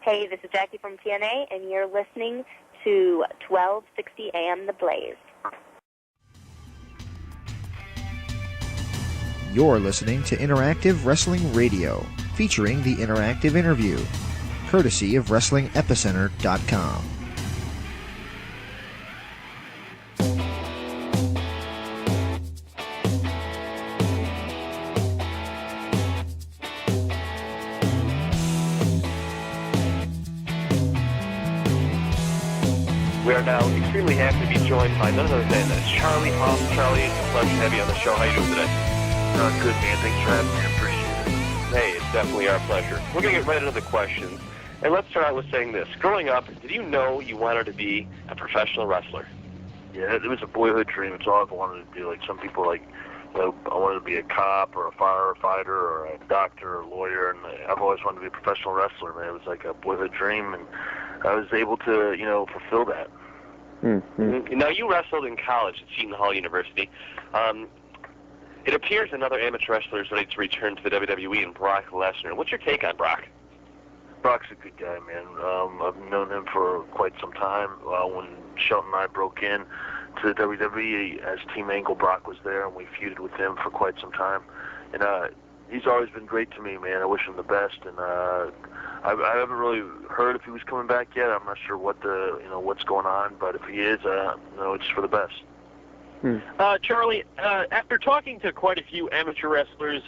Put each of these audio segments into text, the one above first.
Hey, this is Jackie from TNA, and you're listening to 1260 AM The Blaze. You're listening to Interactive Wrestling Radio, featuring the Interactive Interview, courtesy of WrestlingEpicenter.com. We are now extremely happy to be joined by none other than Charlie Haas. Charlie, it's a pleasure to have you on the show. How are you doing today? Good, man. Thanks for having me. I appreciate it. Hey, it's definitely our pleasure. We're going to get right into the questions. And let's start out with saying this. Growing up, did you know you wanted to be a professional wrestler? Yeah, it was a boyhood dream. It's all I've wanted to do. Like some people, I wanted to be a cop or a firefighter or a doctor or a lawyer, and I've always wanted to be a professional wrestler, man. It was like a boyhood dream, and I was able to, fulfill that. Mm-hmm. Now, you wrestled in college at Seton Hall University. It appears another amateur wrestler is ready to return to the WWE, and Brock Lesnar. What's your take on Brock? Brock's a good guy, man. I've known him for quite some time. When Shelton and I broke in to the WWE as Team Angle, Brock was there, and we feuded with him for quite some time. And he's always been great to me, man. I wish him the best. And I haven't really heard if he was coming back yet. I'm not sure what's going on, but if he is, it's for the best. Charlie, after talking to quite a few amateur wrestlers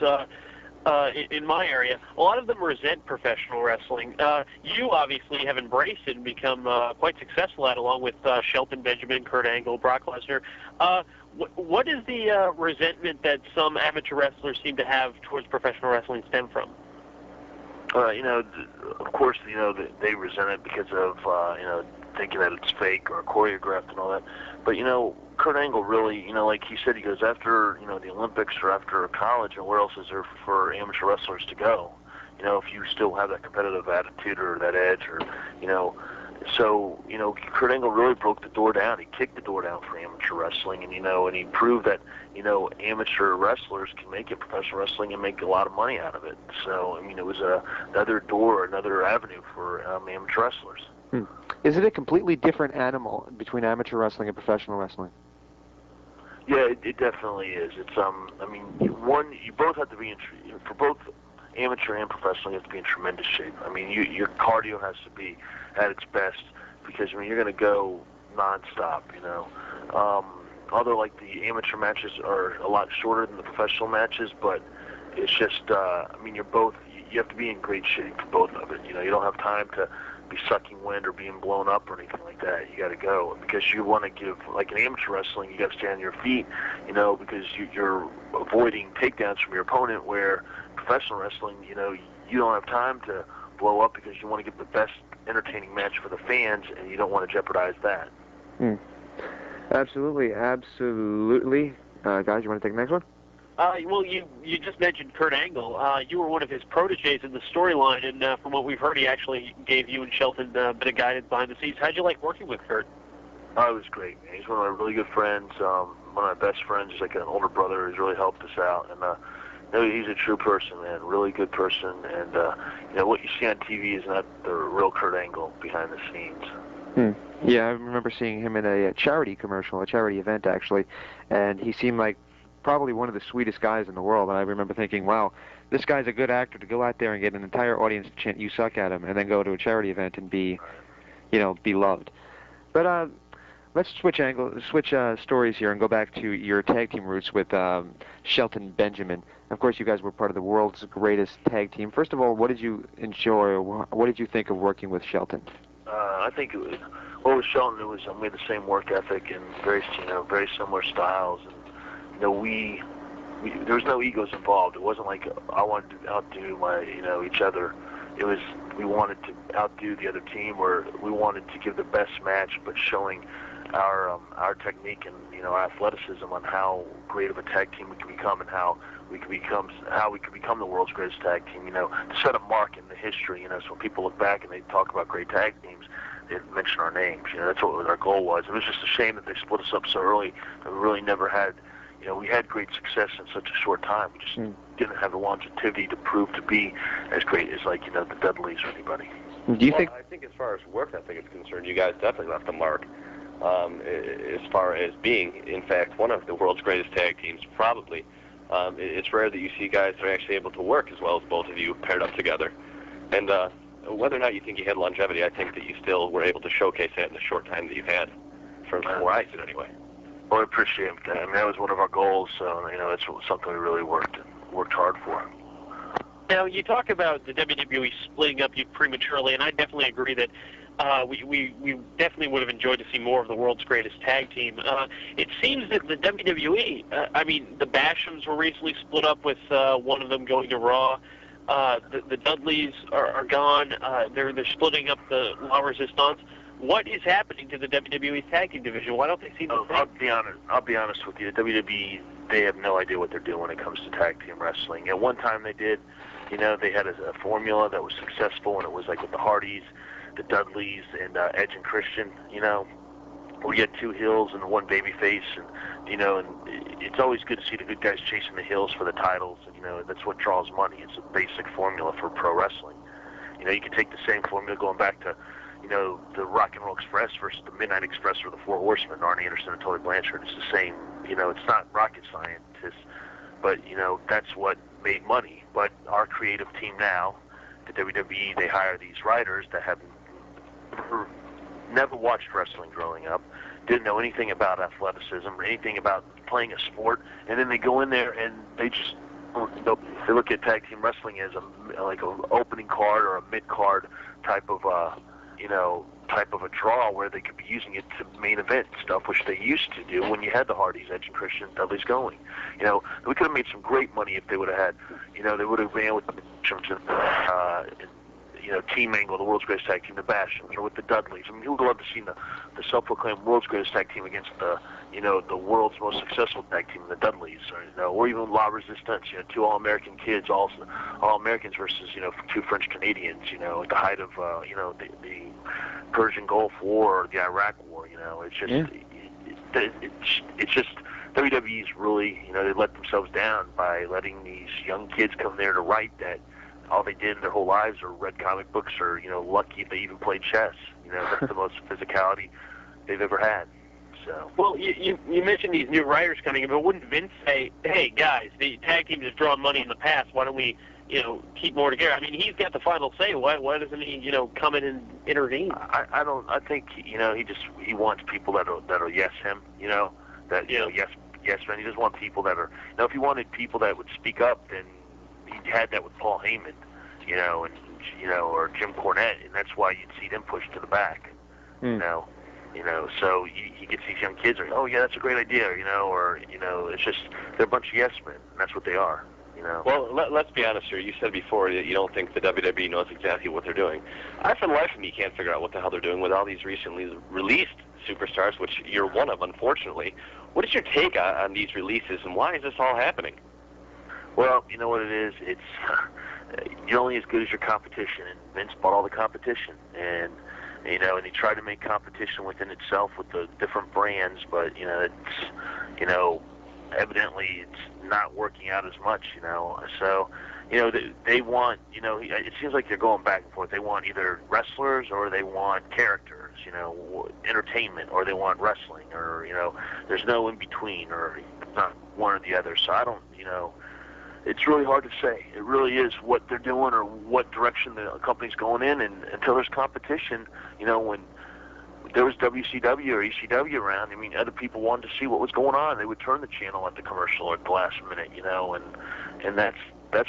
in my area, a lot of them resent professional wrestling. You obviously have embraced it and become quite successful at it, along with Shelton Benjamin, Kurt Angle, Brock Lesnar. What is the resentment that some amateur wrestlers seem to have towards professional wrestling stem from? Of course, they resent it because of, thinking that it's fake or choreographed and all that. But, Kurt Angle really, like he said, he goes after, the Olympics or after college, and where else is there for amateur wrestlers to go? If you still have that competitive attitude or that edge or, so, Kurt Angle really broke the door down. He kicked the door down for amateur wrestling, and, and he proved that, amateur wrestlers can make it professional wrestling and make a lot of money out of it. So, it was another door, another avenue for amateur wrestlers. Is it a completely different animal between amateur wrestling and professional wrestling? Yeah, it definitely is. It's you both have to be for both amateur and professional, you have to be in tremendous shape. Your cardio has to be at its best because you're going to go nonstop. Although like the amateur matches are a lot shorter than the professional matches, but it's just you have to be in great shape for both of it. You don't have time to be sucking wind or being blown up or anything like that. You got to go because you want to give, like in amateur wrestling, you got to stand on your feet, because you're avoiding takedowns from your opponent. Where professional wrestling, you don't have time to blow up because you want to give the best entertaining match for the fans, and you don't want to jeopardize that. Absolutely. Guys, you want to take the next one? Well, you just mentioned Kurt Angle. You were one of his proteges in the storyline, and from what we've heard, he actually gave you and Shelton a bit of guidance behind the scenes. How'd you like working with Kurt? Oh, it was great, man. He's one of my really good friends, one of my best friends. He's like an older brother who's really helped us out. And he's a true person, man, really good person. And, what you see on TV is not the real Kurt Angle behind the scenes. Yeah, I remember seeing him in a charity commercial, a charity event, actually, and he seemed like probably one of the sweetest guys in the world. And I remember thinking, wow, this guy's a good actor to go out there and get an entire audience to chant "You suck" at him, and then go to a charity event and be loved. But let's switch stories here and go back to your tag team roots with Shelton Benjamin. Of course, you guys were part of the world's greatest tag team. First of all, what did you enjoy? What did you think of working with Shelton? I think with Shelton, we had the same work ethic and very similar styles. And, there was no egos involved. It wasn't like I wanted to outdo each other. It was we wanted to outdo the other team, or we wanted to give the best match, but showing our technique and our athleticism on how great of a tag team we can become and how we could become the world's greatest tag team. To set a mark in the history. So when people look back and they talk about great tag teams, they mention our names. That's what our goal was. It was just a shame that they split us up so early. And we really never had. We had great success in such a short time. We just didn't have the longevity to prove to be as great as the Dudleys or anybody. Do you think? I think as far as work ethic is concerned, you guys definitely left a mark. As far as being, in fact, one of the world's greatest tag teams, probably. It's rare that you see guys that are actually able to work as well as both of you paired up together. And whether or not you think you had longevity, I think that you still were able to showcase that in the short time that you've had, from where I sit anyway. Well, I appreciate that. I mean, that was one of our goals, so, it's something we really worked hard for. Now, you talk about the WWE splitting up you prematurely, and I definitely agree that we definitely would have enjoyed to see more of the world's greatest tag team. It seems that the WWE, the Bashams were recently split up with one of them going to Raw. The Dudleys are gone. They're splitting up the La Resistance. What is happening to the WWE tag team division? Why don't they seem to think? I'll be honest with you. The WWE, they have no idea what they're doing when it comes to tag team wrestling. At one time they did. They had a formula that was successful, and it was like with the Hardys, the Dudleys, and Edge and Christian, where you had two heels and one baby face, and it's always good to see the good guys chasing the heels for the titles, and that's what draws money. It's a basic formula for pro wrestling. You can take the same formula going back to the Rock and Roll Express versus the Midnight Express or the Four Horsemen, Arn Anderson and Tully Blanchard. It's the same. It's not rocket science, but that's what made money. But our creative team now, the WWE, they hire these writers that have never watched wrestling growing up, didn't know anything about athleticism or anything about playing a sport, and then they go in there and they just they look at tag team wrestling as like an opening card or a mid card type of a draw where they could be using it to main event stuff, which they used to do when you had the Hardys, Edge and Christian, Dudley's going. We could have made some great money if they would have had, they would have been with the Team Angle, the world's greatest tag team, the Bashams, or with the Dudleys. I mean, who would love to see the self-proclaimed world's greatest tag team against the world's most successful tag team, the Dudleys, or even La Resistance, two All-American kids, All-Americans versus, two French Canadians, at the height of, the Persian Gulf War or the Iraq War, it's just, it's just, WWE's really, they let themselves down by letting these young kids come there to write that all they did in their whole lives are read comic books or, lucky if they even played chess. That's the most physicality they've ever had. So. Well, you mentioned these new writers coming in, but wouldn't Vince say, hey, guys, the tag team has drawn money in the past. Why don't we, keep more together? I mean, he's got the final say. Why doesn't he, come in and intervene? I think, he wants people that'll yes him, yes man. He doesn't want people that are, if he wanted people that would speak up, then he had that with Paul Heyman, or Jim Cornette, and that's why you'd see them pushed to the back, so he gets these young kids, oh yeah, that's a great idea, or it's just they're a bunch of yes men, and that's what they are, Well, let's be honest here. You said before that you don't think the WWE knows exactly what they're doing. I, for the life of me, can't figure out what the hell they're doing with all these recently released superstars, which you're one of, unfortunately. What is your take on these releases, and why is this all happening? Well, you know what it is? It's you're only as good as your competition, and Vince bought all the competition, and and he tried to make competition within itself with the different brands, but it's evidently it's not working out as much, So they want, it seems like they're going back and forth. They want either wrestlers or they want characters, entertainment, or they want wrestling, or there's no in between, or not one or the other. So I don't, it's really hard to say. It really is what they're doing or what direction the company's going in, and until there's competition, when there was WCW or ECW around, I mean, other people wanted to see what was going on. They would turn the channel at the commercial or at the last minute, and that's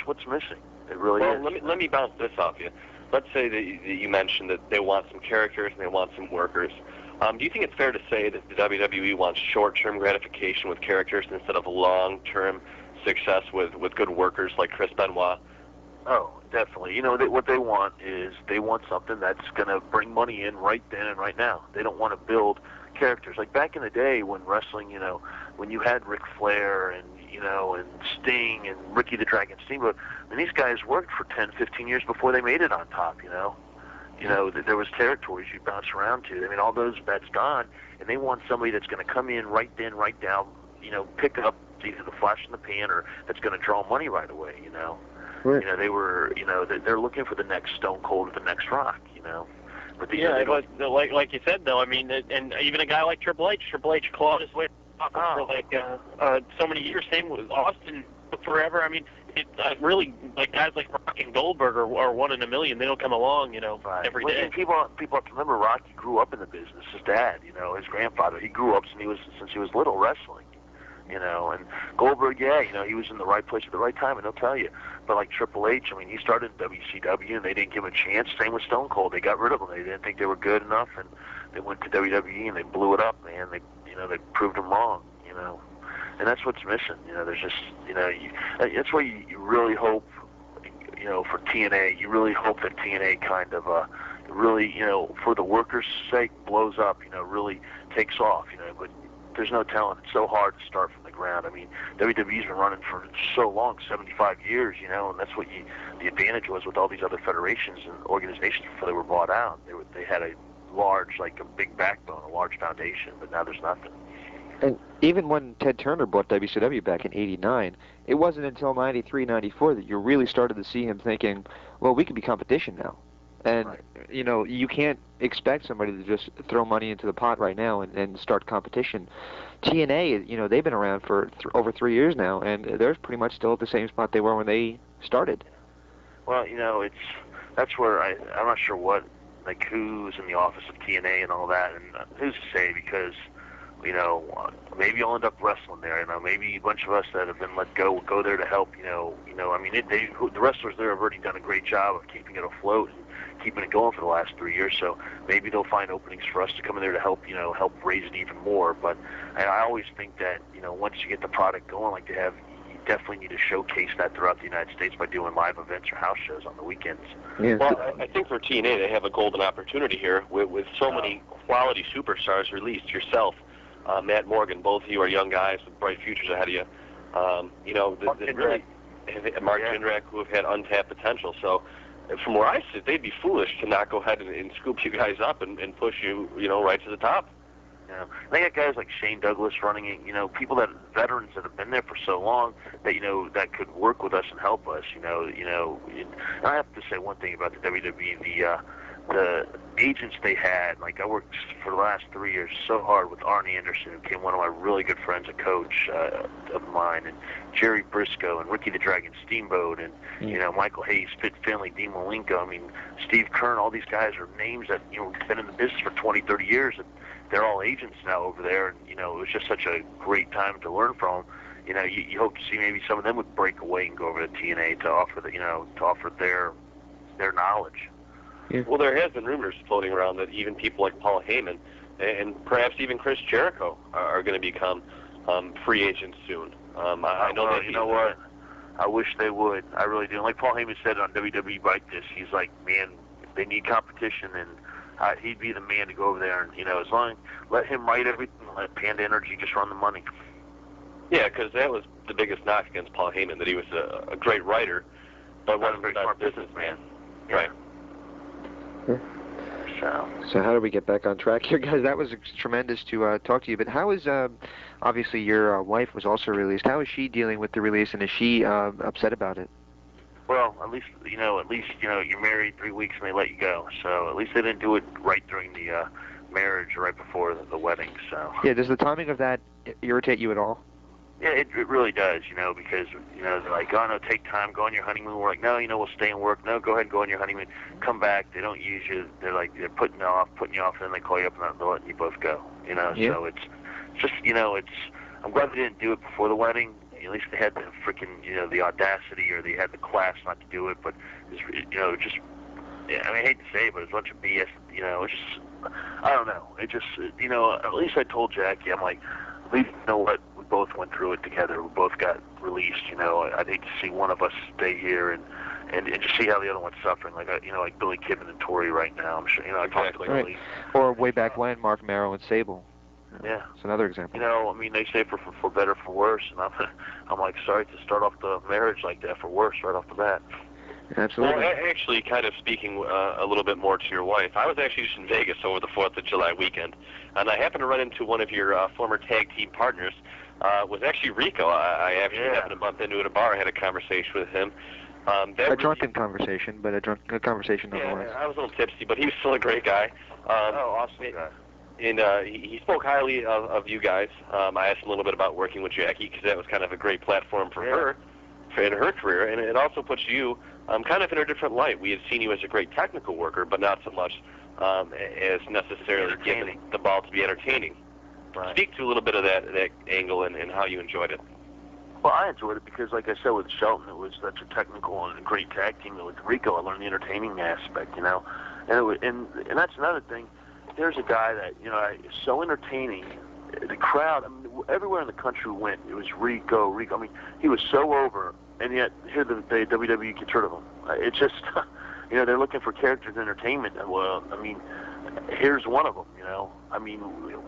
what's missing. It really is. Well, let me bounce this off you. Let's say that you mentioned that they want some characters and they want some workers. Do you think it's fair to say that the WWE wants short-term gratification with characters instead of long-term success with good workers like Chris Benoit? Oh, definitely. What they want is they want something that's going to bring money in right then and right now. They don't want to build characters. Like back in the day when wrestling, when you had Ric Flair and, and Sting and Ricky the Dragon Steamboat, and these guys worked for 10, 15 years before they made it on top, there was territories you bounce around to. I mean, all those bets gone, and they want somebody that's going to come in right then, right now, pick up either the flash in the pan or that's going to draw money right away, Right. They were, they're looking for the next Stone Cold or the next Rock, you know. But like you said, though, I mean, and even a guy like Triple H clawed his way up for so many years. Same with Austin forever. I mean, really, like guys like Rock and Goldberg are one in a million. They don't come along, every day. And people have to remember Rocky grew up in the business. His dad, his grandfather, he grew up since he was little wrestling. And Goldberg, he was in the right place at the right time, and he'll tell you. But like Triple H, I mean, he started in WCW, and they didn't give him a chance. Same with Stone Cold. They got rid of him. They didn't think they were good enough, and they went to WWE, and they blew it up, man. They proved him wrong, And that's what's missing. There's just, that's why you really hope, for TNA. You really hope that TNA kind of, really, for the workers' sake, blows up, really takes off, but there's no telling. It's so hard to start from the ground. I mean, WWE's been running for so long, 75 years, and that's what the advantage was with all these other federations and organizations before they were bought out. They had a large, like a big backbone, a large foundation, but now there's nothing. And even when Ted Turner bought WCW back in '89, it wasn't until '93, '94 that you really started to see him thinking, well, we could be competition now. And, right. You can't expect somebody to just throw money into the pot right now and start competition. TNA, they've been around for over 3 years now, and they're pretty much still at the same spot they were when they started. Well, that's where I'm not sure who's in the office of TNA and all that, and who's to say, because, maybe I'll end up wrestling there, maybe a bunch of us that have been let go will go there to help, I mean, the wrestlers there have already done a great job of keeping it afloat and keeping it going for the last 3 years, so maybe they'll find openings for us to come in there to help, help raise it even more. But I always think that, once you get the product going like they have, you definitely need to showcase that throughout the United States by doing live events or house shows on the weekends. Yeah. Well, I think for TNA they have a golden opportunity here with so many quality superstars released. Yourself, Matt Morgan, both of you are young guys with bright futures ahead of you. Mark Jindrak, who have had untapped potential. So from where I sit, they'd be foolish to not go ahead and scoop you guys up and push you, right to the top. Yeah, they got guys like Shane Douglas running it, people veterans that have been there for so long that, that could work with us and help us, And I have to say one thing about the WWE, the agents they had, like I worked for the last 3 years so hard with Arnie Anderson, who became one of my really good friends, a coach of mine, and Jerry Briscoe and Ricky the Dragon Steamboat, and Michael Hayes, Fit Finley, Dean Malenko. I mean, Steve Kern. All these guys are names that been in the business for 20, 30 years, and they're all agents now over there. And it was just such a great time to learn from them. You hope to see maybe some of them would break away and go over to TNA to offer their knowledge. Yeah. Well, there has been rumors floating around that even people like Paul Heyman and perhaps even Chris Jericho are going to become free agents soon. I know that. You know what? I wish they would. I really do. Like Paul Heyman said on WWE Bike This, he's like, man, they need competition, and he'd be the man to go over there. And as long let him write everything, let Panda Energy just run the money. Yeah, because that was the biggest knock against Paul Heyman, that he was a great writer, but wasn't a very smart businessman. Yeah. Right. So how do we get back on track here, guys? That was tremendous to talk to you. But how is, obviously your wife was also released. How is she dealing with the release, and is she upset about it? Well, at least you're married 3 weeks and they let you go. So at least they didn't do it right during the marriage or right before the wedding. So yeah, does the timing of that irritate you at all? Yeah, it really does, because, they're like, oh, no, take time, go on your honeymoon. We're like, no, we'll stay and work. No, go ahead and go on your honeymoon. Come back. They don't use you. They're like, they're putting you off, and then they call you up and they're letting you both go, Yeah. So it's just, I'm glad they didn't do it before the wedding. At least they had the freaking, the audacity, or they had the class not to do it. But, just, I hate to say it, but it's a bunch of BS, it's just, I don't know. It just, at least I told Jackie, I'm like, at least what, we both went through it together. We both got released. I'd hate to see one of us stay here and just see how the other one's suffering. Like like Billy Kidman and Tori right now. I'm sure I talked to Billy. Or way back when, Mark Marrow and Sable. Yeah, it's another example. They say for better, for worse, and I'm like, sorry to start off the marriage like that, for worse right off the bat. Absolutely. Well, actually, kind of speaking a little bit more to your wife, I was actually just in Vegas over the 4th of July weekend, and I happened to run into one of your former tag team partners, was actually Rico. I actually happened to bump into at a bar, I had a conversation with him, A drunken conversation, but a conversation nonetheless. Yeah, I was a little tipsy, but he was still a great guy. Awesome guy. And he spoke highly of you guys. I asked him a little bit about working with Jackie, because that was kind of a great platform for her in her career, and it also puts you kind of in a different light. We had seen you as a great technical worker, but not so much as necessarily given the ball to be entertaining. Right. Speak to a little bit of that angle and how you enjoyed it. Well, I enjoyed it because, like I said, with Shelton, it was such a technical and great tag team. With Rico, I learned the entertaining aspect, you know. And that's another thing. There's a guy that, you know, is so entertaining. The crowd, I mean, everywhere in the country we went, it was Rico. I mean, he was so over, and yet here the WWE gets rid of him. It's just, you know, they're looking for characters entertainment. Well, I mean, here's one of them, you know. I mean,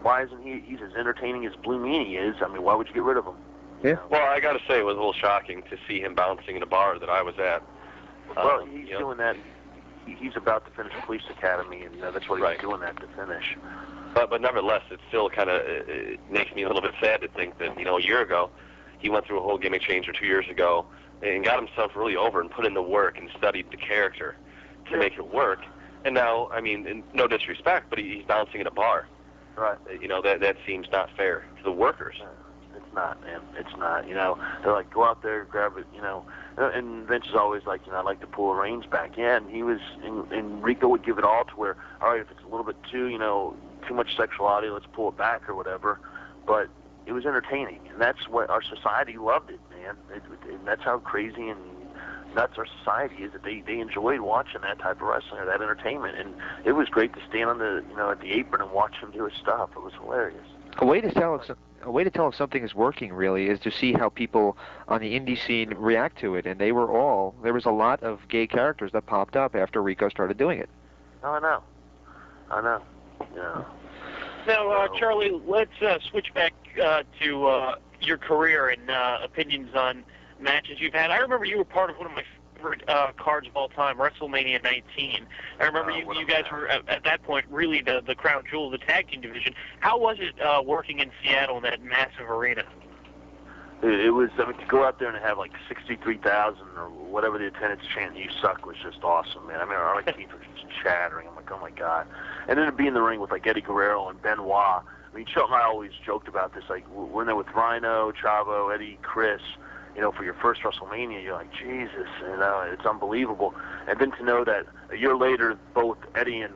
why isn't he's as entertaining as Blue Meanie is? I mean, why would you get rid of him? Yeah. Well, I got to say, it was a little shocking to see him bouncing in a bar that I was at. Well, he's doing that. He's about to finish Police Academy, and that's what he's doing that to finish. But nevertheless, it still kind of makes me a little bit sad to think that, you know, a year ago, he went through a whole gimmick change, or 2 years ago, and got himself really over and put in the work and studied the character to make it work. And now, I mean, no disrespect, but he's bouncing in a bar. Right. You know, that seems not fair to the workers. It's not, man. It's not. You know, they're like, go out there, grab it, you know. And Vince is always like, you know, I'd like to pull the reins back. Yeah, and he was, and Rico would give it all to where, all right, if it's a little bit too, you know, too much sexuality, let's pull it back or whatever. But it was entertaining, and that's what our society loved it, man. And that's how crazy and nuts our society is, that they enjoyed watching that type of wrestling or that entertainment. And it was great to stand on the, you know, at the apron and watch him do his stuff. It was hilarious. A way to tell if something is working, really, is to see how people on the indie scene react to it. And there was a lot of gay characters that popped up after Rico started doing it. Oh, I know. Yeah. Now, Charlie, let's switch back to your career and opinions on matches you've had. I remember you were part of one of my favorite cards of all time, WrestleMania 19. I remember you guys were, at that point, really the crown jewel of the tag team division. How was it working in Seattle in that massive arena? It was, I mean, to go out there and have like 63,000 or whatever the attendance chanting, "You suck," was just awesome, man. I mean, our teeth were just chattering. I'm like, oh my God. And then to be in the ring with like Eddie Guerrero and Benoit. I mean, Shelton and I always joked about this. Like, we're in there with Rhino, Chavo, Eddie, Chris. You know, for your first WrestleMania, you're like, Jesus, you know, it's unbelievable. And then to know that a year later, both Eddie and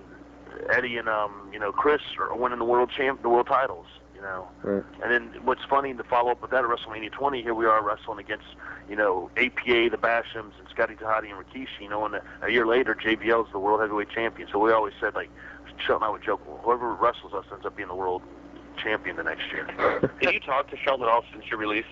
you know, Chris are winning the world titles. You know, right. And then what's funny, to follow up with that, at WrestleMania 20, here we are wrestling against, you know, APA, the Bashams, and Scotty Tahati and Rikishi. You know, and a year later, JBL's the world heavyweight champion. So we always said, like, Shelton and I would joke, well, whoever wrestles us ends up being the world champion the next year. Did you talk to Shelton at all since your release?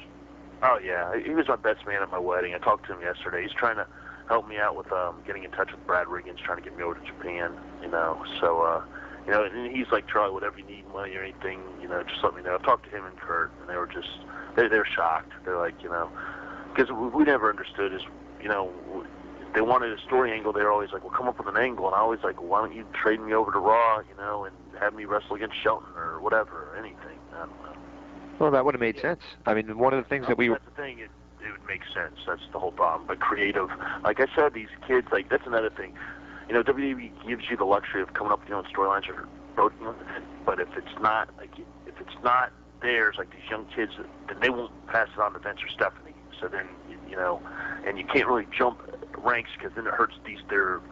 Oh yeah, he was my best man at my wedding. I talked to him yesterday. He's trying to help me out with getting in touch with Brad Riggins, trying to get me over to Japan. You know, so you know, and he's like, Charlie, whatever you need, money or anything, you know, just let me know. I talked to him and Kurt, and they were just they were shocked. They're like, you know, because we never understood is, you know, they wanted a story angle. They were always like, well, come up with an angle, and I always like, well, why don't you trade me over to Raw, you know, and have me wrestle against Shelton or whatever or anything. I don't know. Well, that would have made sense. I mean, one of the things that we were... That's the thing, it would make sense. That's the whole problem. But creative, like I said, these kids, like, that's another thing. You know, WWE gives you the luxury of coming up with your own storylines, but if it's not, like, if it's not theirs, like these young kids, then they won't pass it on to Vince or Stephanie. So then, you know, and you can't really jump ranks because then it hurts their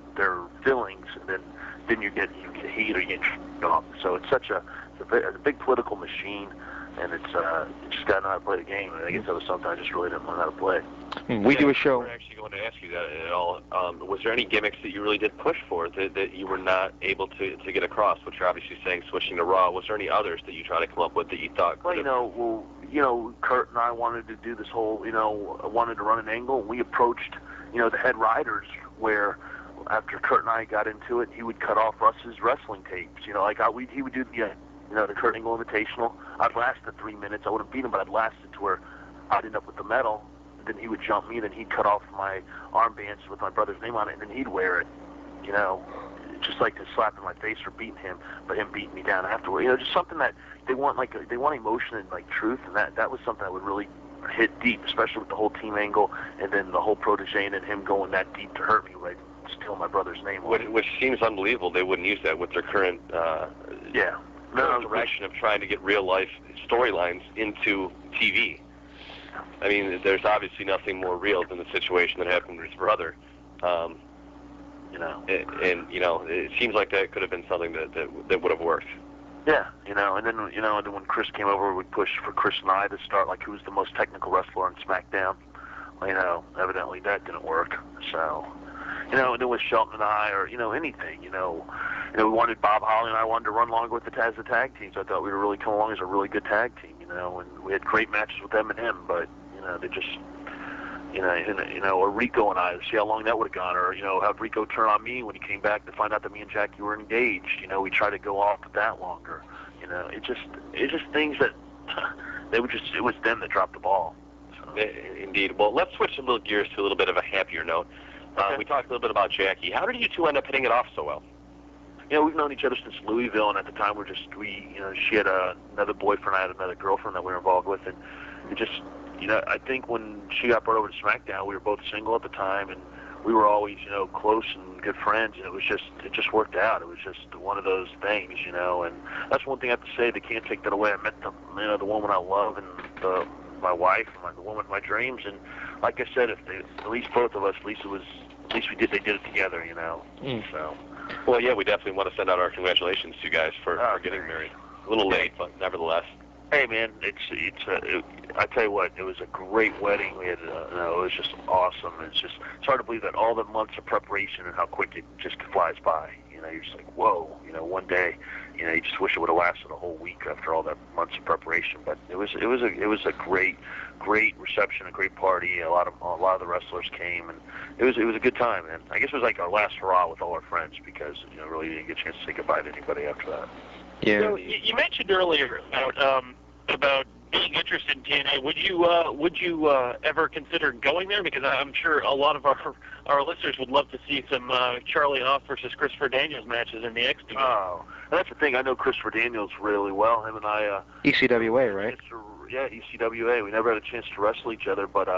feelings, and then you get heat or you get off. So it's such a big political machine. And it's just got to know how to play the game. And I guess that was something I just really didn't know how to play. We do a show. We're actually going to ask you that at all. Was there any gimmicks that you really did push for that you were not able to get across? Which you're obviously saying switching to Raw. Was there any others that you tried to come up with that you thought? Well, you know, Kurt and I wanted to do this whole, you know, wanted to run an angle. And we approached, you know, the head writers where after Kurt and I got into it, he would cut off Russ's wrestling tapes. You know, like he would do the. You know, the Kurt Angle Invitational. I'd last the 3 minutes. I wouldn't beat him, but I'd last it to where I'd end up with the medal. And then he would jump me, and then he'd cut off my armbands with my brother's name on it, and then he'd wear it. You know, just like to slap in my face for beating him, but him beating me down afterward. You know, just something that they want, like they want emotion and like truth, and that was something that would really hit deep, especially with the whole team angle, and then the whole protege and then him going that deep to hurt me, right? Steal my brother's name. Which seems unbelievable. They wouldn't use that with their current direction of trying to get real-life storylines into TV. I mean, there's obviously nothing more real than the situation that happened with his brother. It seems like that could have been something that would have worked. Yeah, and then when Chris came over, we pushed for Chris and I to start like who's the most technical wrestler on SmackDown. Evidently that didn't work. So, and then with Shelton and I, or anything, we wanted Bob Holly and I wanted to run longer with the tag teams. I thought we were really coming along as a really good tag team, and we had great matches with them and him, but they just. Or Rico and I, see how long that would have gone, or have Rico turn on me when he came back to find out that me and Jackie were engaged. We tried to go off with that longer. It's just things that it was them that dropped the ball. So. Indeed. Well, let's switch a little gears to a little bit of a happier note. Okay. We talked a little bit about Jackie. How did you two end up hitting it off so well? We've known each other since Louisville, and at the time she had another boyfriend, I had another girlfriend that we were involved with, and it just. I think when she got brought over to SmackDown, we were both single at the time, and we were always, close and good friends, and it just worked out. It was just one of those things, and that's one thing I have to say. They can't take that away. I met the woman I love, and my wife, and the woman of my dreams, and like I said, at least both of us, they did it together, So. Well, yeah, we definitely want to send out our congratulations to you guys for getting married. A little late, but nevertheless. Hey man, I tell you what, it was a great wedding. We had, it was just awesome. It's hard to believe that all the months of preparation and how quick it just flies by. You're just like, whoa. One day, you just wish it would have lasted a whole week after all that months of preparation. But it was a great reception, a great party. A lot of the wrestlers came, and it was a good time. And I guess it was like our last hurrah with all our friends because really didn't get a chance to say goodbye to anybody after that. Yeah. So you mentioned earlier about being interested in TNA. Would you ever consider going there? Because I'm sure a lot of our listeners would love to see some Charlie Haas versus Christopher Daniels matches in the X Division. Oh, that's the thing. I know Christopher Daniels really well. Him and I. ECWA, right? Yeah, ECWA. We never had a chance to wrestle each other, but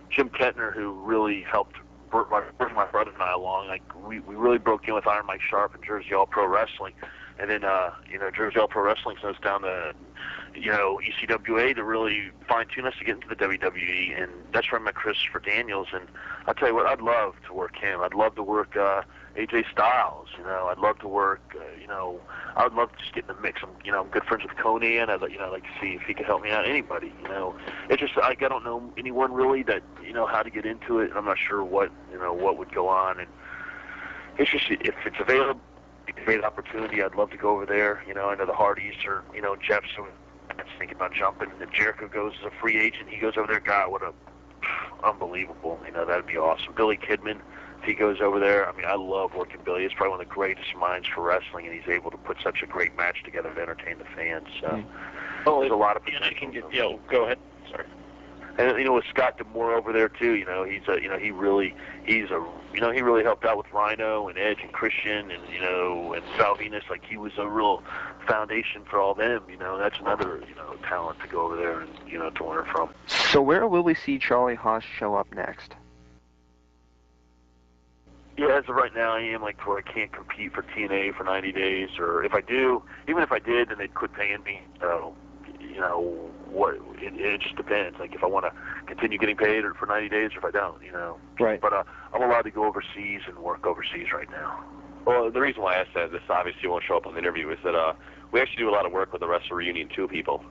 Jim Kettner, who really helped bring my brother and I along, like we really broke in with Iron Mike Sharp and Jersey All Pro Wrestling. And then, Jersey All Pro Wrestling sent us down to, ECWA to really fine-tune us to get into the WWE. And that's where I met Christopher Daniels. And I'll tell you what, I'd love to work him. I'd love to work AJ Styles. I'd love to work, I would love to just get in the mix. I'm good friends with Conan. I'd like to see if he could help me out. Anybody, It's just, I don't know anyone really that, how to get into it. I'm not sure what would go on. And it's just, if it's available, great opportunity. I'd love to go over there. I know the Hardys or Jeff's thinking about jumping. If Jericho goes as a free agent, he goes over there. God, what unbelievable! That'd be awesome. Billy Kidman, if he goes over there. I mean, I love working Billy. He's probably one of the greatest minds for wrestling, and he's able to put such a great match together to entertain the fans. So, there's a lot of potential. Go ahead. Sorry. And with Scott D'Amore over there too, he really helped out with Rhino and Edge and Christian and and Val Venus. Like he was a real foundation for all them. That's another talent to go over there and to learn from. So where will we see Charlie Haas show up next? Yeah, as of right now, I am like where I can't compete for TNA for 90 days, or if I do, even if I did, then they'd quit paying me. So, it just depends. Like if I want to continue getting paid for 90 days, or if I don't, Right. But I'm allowed to go overseas and work overseas right now. Well, the reason why I said this obviously won't show up on the interview is that we actually do a lot of work with the Wrestle Reunion 2 people.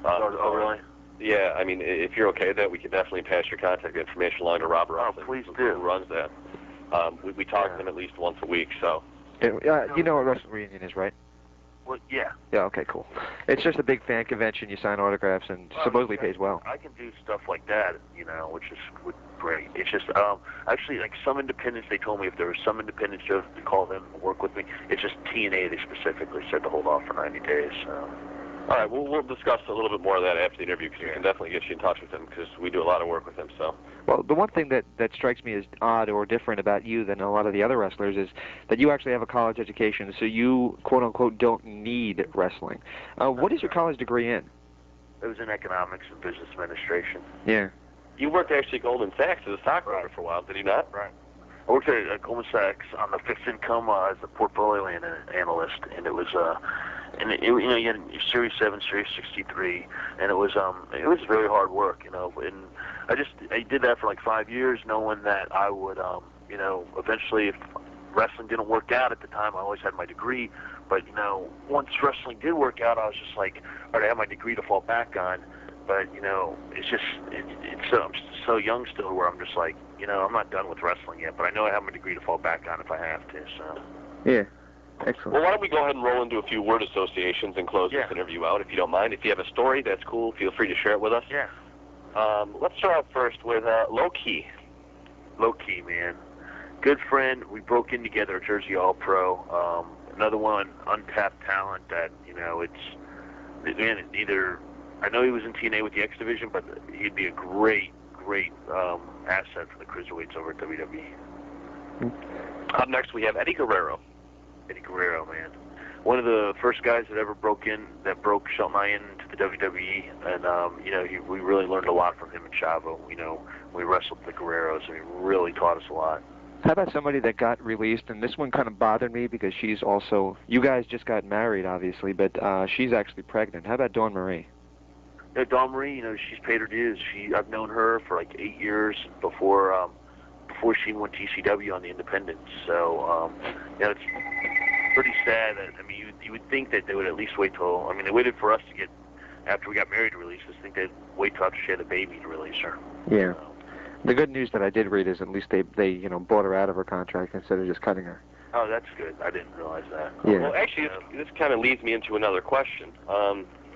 Oh, really? Yeah, I mean, if you're okay with that, we can definitely pass your contact information along to Rob Russell, please who do. runs that. We talk to him at least once a week, so. You know what Wrestle Reunion is, right? Well, yeah. Yeah, okay, cool. It's just a big fan convention. You sign autographs and supposedly pays well. I can do stuff like that, which is great. It's just, actually, like some independents, they told me if there was some independent shows to call them and work with me, it's just TNA they specifically said to hold off for 90 days, so. All right, we'll discuss a little bit more of that after the interview, because we can definitely get you in touch with him, because we do a lot of work with him, so. Well, the one thing that strikes me as odd or different about you than a lot of the other wrestlers is that you actually have a college education, so you, quote-unquote, don't need wrestling. What is your college degree in? It was in economics and business administration. Yeah. You worked actually at Goldman Sachs as a stockbroker for a while, did you not? Right. I worked at Goldman Sachs on the fixed income as a portfolio analyst, and it was you had your Series 7, Series 63, and it was very hard work, and I did that for like 5 years, knowing that I would eventually, if wrestling didn't work out at the time, I always had my degree, but once wrestling did work out, I was just like, all right, I have my degree to fall back on, but I'm so young still, where I'm just like, I'm not done with wrestling yet, but I know I have my degree to fall back on if I have to. So. Yeah. Excellent. Well, why don't we go ahead and roll into a few word associations and close this interview out, if you don't mind. If you have a story, that's cool. Feel free to share it with us. Yeah. Let's start out first with Low Key. Low Key, man. Good friend. We broke in together at Jersey All-Pro. Another one, untapped talent that, either, I know he was in TNA with the X Division, but he'd be a great asset for the Cruiserweights over at WWE. Up next, we have Eddie Guerrero. Eddie Guerrero, man. One of the first guys that ever broke Shelton and I into the WWE, and, we really learned a lot from him and Chavo. We wrestled the Guerreros, and he really taught us a lot. How about somebody that got released, and this one kind of bothered me because she's also, you guys just got married, obviously, but she's actually pregnant. How about Dawn Marie? Yeah, Dawn Marie, she's paid her dues. I've known her for like 8 years before she went TCW on the Independents. So, it's pretty sad that, you would think that they would at least wait till, they waited for us to get, after we got married to release us, I think they'd wait till after she had a baby to release her. Yeah. The good news that I did read is at least they bought her out of her contract instead of just cutting her. Oh, that's good. I didn't realize that. Yeah. Well, actually, this kind of leads me into another question.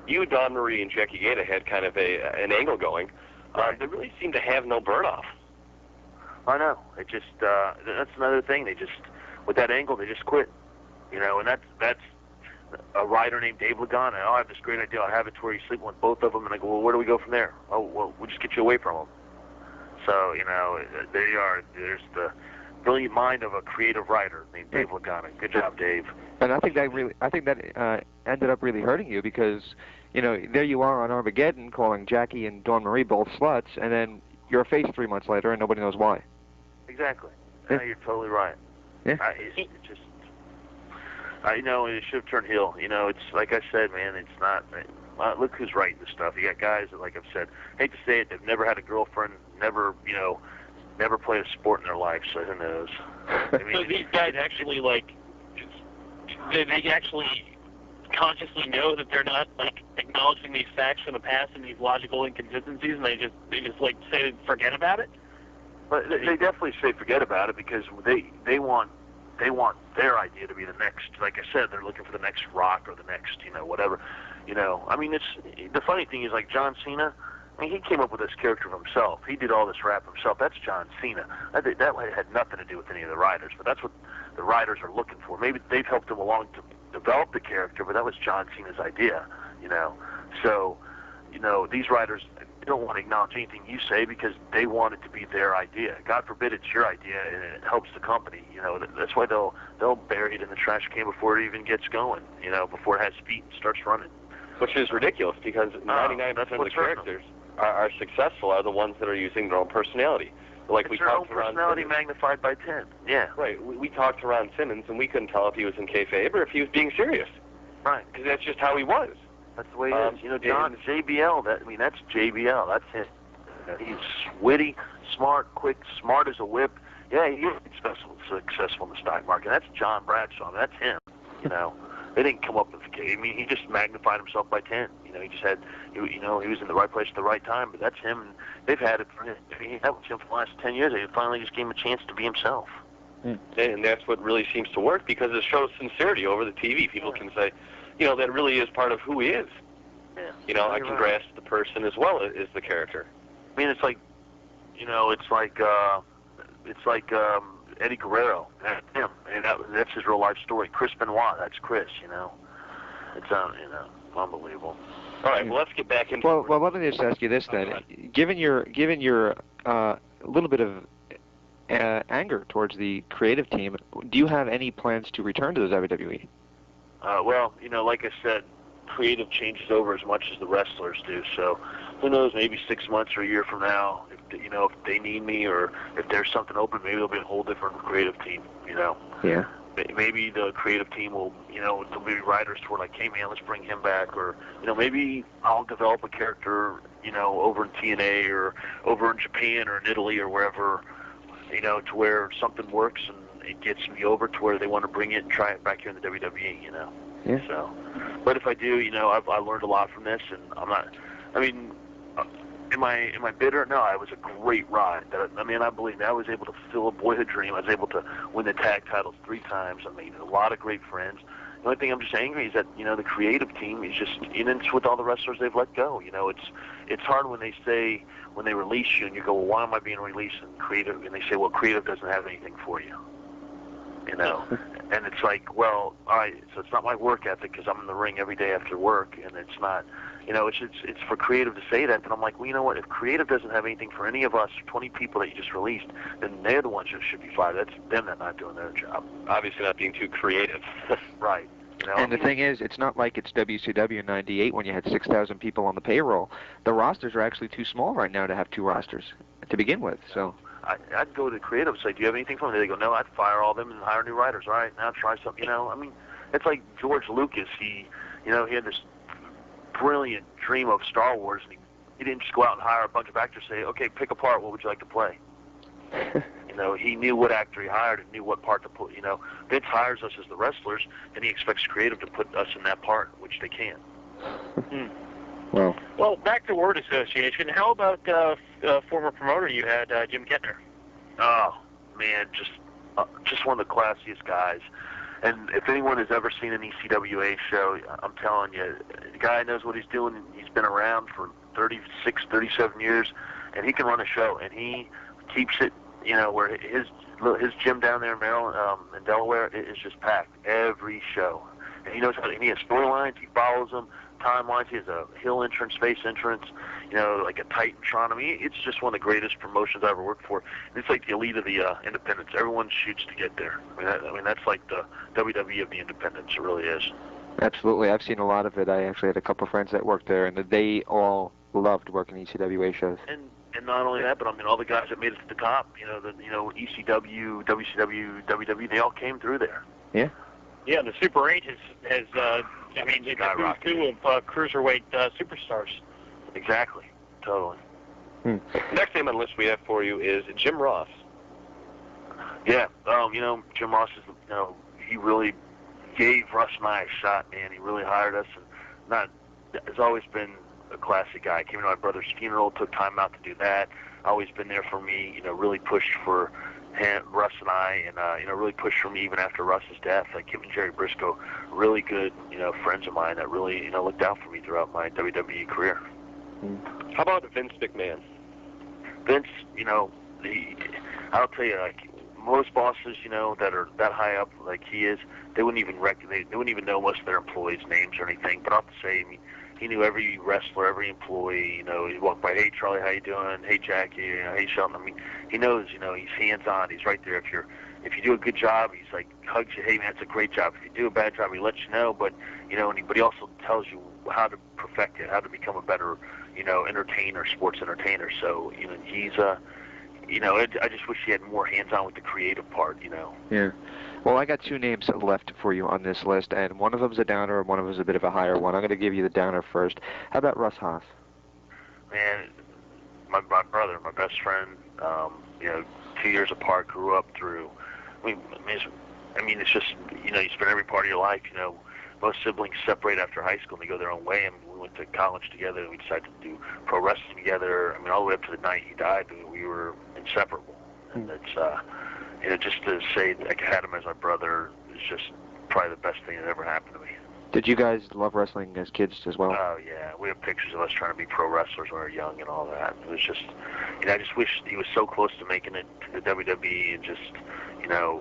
You, Dawn Marie, and Jackie Gaeta had kind of an angle going. Right. They really seem to have no burn-off. I know. It just that's another thing. They just, with that angle, they just quit. And that's a writer named Dave Lagana. Oh, I have this great idea. I'll have it to where you sleep with both of them. And I go, well, where do we go from there? Oh, well, we'll just get you away from them. So, there's the brilliant mind of a creative writer named Dave Lagana. Good job, Dave. And I think that ended up really hurting you because, there you are on Armageddon calling Jackie and Dawn Marie both sluts, and then you're a face 3 months later and nobody knows why. Exactly. Yeah. No, you're totally right. Yeah. It should have turned heel. It's like I said, man, it's not. Look who's writing this stuff. You got guys that, like I've said, hate to say it, they've never had a girlfriend, never played a sport in their life, so who knows? So these guys actually, they actually consciously know that they're not, acknowledging these facts from the past and these logical inconsistencies, and they just say forget about it? But they definitely say forget about it because they want their idea to be the next. Like I said, they're looking for the next Rock or the next whatever. It's the funny thing is like John Cena. He came up with this character of himself. He did all this rap himself. That's John Cena. That had nothing to do with any of the writers, but that's what the writers are looking for. Maybe they've helped him along to develop the character, but that was John Cena's idea. So these writers don't want to acknowledge anything you say because they want it to be their idea. God forbid it's your idea and it helps the company. That's why they'll bury it in the trash can before it even gets going. Before it has feet and starts running. Which is ridiculous because 99% of the characters are successful are the ones that are using their own personality. Like it's their own personality magnified by 10. Yeah. Right. We talked to Ron Simmons and we couldn't tell if he was in kayfabe or if he was being serious. Right. Because that's just how he was. That's the way he is. John, JBL, that's JBL. That's him. He's witty, smart, quick, smart as a whip. Yeah, he's successful in the stock market. That's John Bradshaw. That's him. They didn't come up with he just magnified himself by 10. He just had, he was in the right place at the right time, but that's him, and they've had it for him. That was him for the last 10 years. They finally just gave him a chance to be himself. And that's what really seems to work because it shows sincerity over the TV. People can say, that really is part of who he is. Yeah. I can grasp the person as well as the character. It's like, it's like Eddie Guerrero. That's him. And that's his real life story. Chris Benoit, that's Chris, It's, unbelievable. All right, well, let's get back into Well, let me just ask you this then. Given your little bit of anger towards the creative team, do you have any plans to return to the WWE? Well, like I said, creative changes over as much as the wrestlers do. So who knows? Maybe 6 months or a year from now, if they need me or if there's something open, maybe there'll be a whole different creative team. Yeah. Maybe the creative team will, there'll be writers who are like, hey man, let's bring him back, or maybe I'll develop a character, over in TNA or over in Japan or in Italy or wherever, to where something works and it gets me over to where they want to bring it and try it back here in the WWE, Yeah. So, but if I do, I learned a lot from this, and I'm not. I mean, am I bitter? No, it was a great ride. I believe I was able to fulfill a boyhood dream. I was able to win the tag titles 3 times. I made a lot of great friends. The only thing I'm just angry is that the creative team is just it's with all the wrestlers they've let go. It's hard when they release you and you go, well, why am I being released? And creative, and they say, well, creative doesn't have anything for you. And it's like, well, all right, so it's not my work ethic because I'm in the ring every day after work, and it's not, it's for creative to say that. And I'm like, well, you know what? If creative doesn't have anything for any of us 20 people that you just released, then they're the ones that should be fired. That's them that not doing their job. Obviously not being too creative. Right. And the thing is, it's not like it's WCW in '98 when you had 6,000 people on the payroll. The rosters are actually too small right now to have 2 rosters to begin with. So I'd go to creative and say, do you have anything for me? They go, no, I'd fire all them and hire new writers. All right, now try something. It's like George Lucas. He had this brilliant dream of Star Wars, and he didn't just go out and hire a bunch of actors and say, okay, pick a part. What would you like to play? He knew what actor he hired and knew what part to put. Vince hires us as the wrestlers, and he expects creative to put us in that part, which they can. Well, back to word association. How about former promoter you had, Jim Kettner? Oh man, just one of the classiest guys. And if anyone has ever seen an ECWA show, I'm telling you, the guy knows what he's doing. He's been around for 36, 37 years, and he can run a show, and he keeps it. Where his gym down there in Maryland, in Delaware, is just packed every show. And he knows how. And he has storylines. He follows them. Timelines. He has a hill entrance, face entrance. Like a Titantron. I mean, it's just one of the greatest promotions I ever worked for. And it's like the elite of the independents. Everyone shoots to get there. I mean, that's like the WWE of the independents. It really is. Absolutely, I've seen a lot of it. I actually had a couple of friends that worked there, and they all loved working ECWA shows. And not only that, but I mean, all the guys that made it to the top, ECW, WCW, WWE, they all came through there. Yeah. Yeah, the Super 8 has it's a who's who of cruiserweight superstars. Exactly. Totally. Next name on the list we have for you is Jim Ross. Yeah. Jim Ross is, he really gave Russ and I a shot, man. He really hired us, and has always been a classic guy. Came to my brother's funeral, took time out to do that. Always been there for me, really pushed for him, Russ and I, and really pushed for me even after Russ's death. Like him and Jerry Briscoe, really good, friends of mine that really, looked out for me throughout my WWE career. How about Vince McMahon? Vince, I'll tell you, like most bosses, that are that high up like he is, they wouldn't even know most of their employees' names or anything. But I'll have to say, I mean, he knew every wrestler, every employee. He'd walk by, hey Charlie, how you doing? Hey Jackie, hey Shelton. I mean, he knows. He's hands-on. He's right there. If you do a good job, he's like hugs you. Hey man, that's a great job. If you do a bad job, he lets you know. But but he also tells you how to perfect it, how to become a better, entertainer, sports entertainer. So he's I just wish he had more hands-on with the creative part. Yeah. Well, I got 2 names left for you on this list, and one of them's a downer, and one of them's a bit of a higher one. I'm going to give you the downer first. How about Russ Haas? Man, my brother, my best friend, 2 years apart, grew up through. I mean, it's just, you spend every part of your life, most siblings separate after high school and they go their own way. I mean, we went to college together and we decided to do pro wrestling together. I mean, all the way up to the night he died, we were inseparable. And it's, just to say that I had him as my brother is just probably the best thing that ever happened to me. Did you guys love wrestling as kids as well? Oh, yeah. We have pictures of us trying to be pro wrestlers when we were young and all that. It was just, I just wish he was so close to making it to the WWE and just,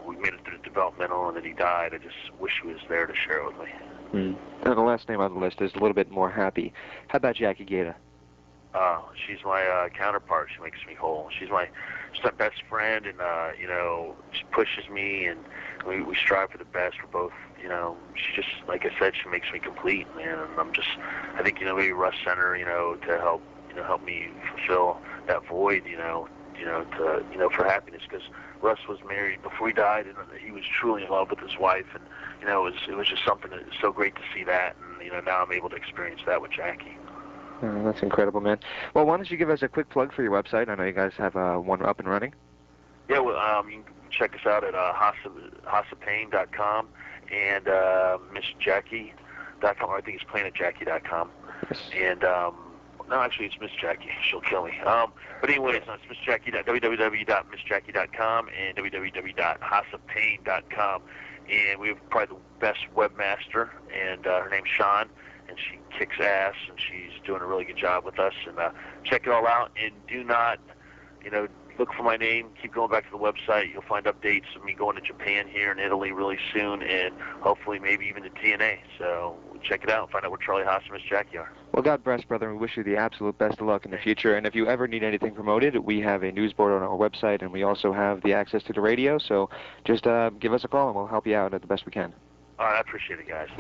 we made it through the developmental and then he died. I just wish he was there to share it with me. And the last name on the list is a little bit more happy. How about Jackie Gaeta? She's my counterpart. She makes me whole. She's my best friend, and she pushes me, and we strive for the best for both. She just, like I said, she makes me complete, man. And I think maybe Russ Center, to help me fulfill that void, for happiness, because Russ was married before he died, and he was truly in love with his wife, and it was just something that was so great to see that, and now I'm able to experience that with Jackie. Oh, that's incredible, man. Well, why don't you give us a quick plug for your website? I know you guys have one up and running. Yeah, well, you can check us out at haasofpain.com and MissJackie.com, or I think it's planetjackie.com. Yes. And no, actually, it's Miss Jackie. She'll kill me. But anyways, it's www.missjackie.com and www.haasofpain.com. And we have probably the best webmaster, and her name's Sean, and she kicks ass, and she's doing a really good job with us. And check it all out, and do not, look for my name. Keep going back to the website. You'll find updates of me going to Japan here and Italy really soon, and hopefully maybe even to TNA. So check it out and find out where Charlie Haas and Miss Jackie are. Well, God bless, brother, and we wish you the absolute best of luck in the future. And if you ever need anything promoted, we have a news board on our website, and we also have the access to the radio. So just give us a call, and we'll help you out at the best we can. All right, I appreciate it, guys.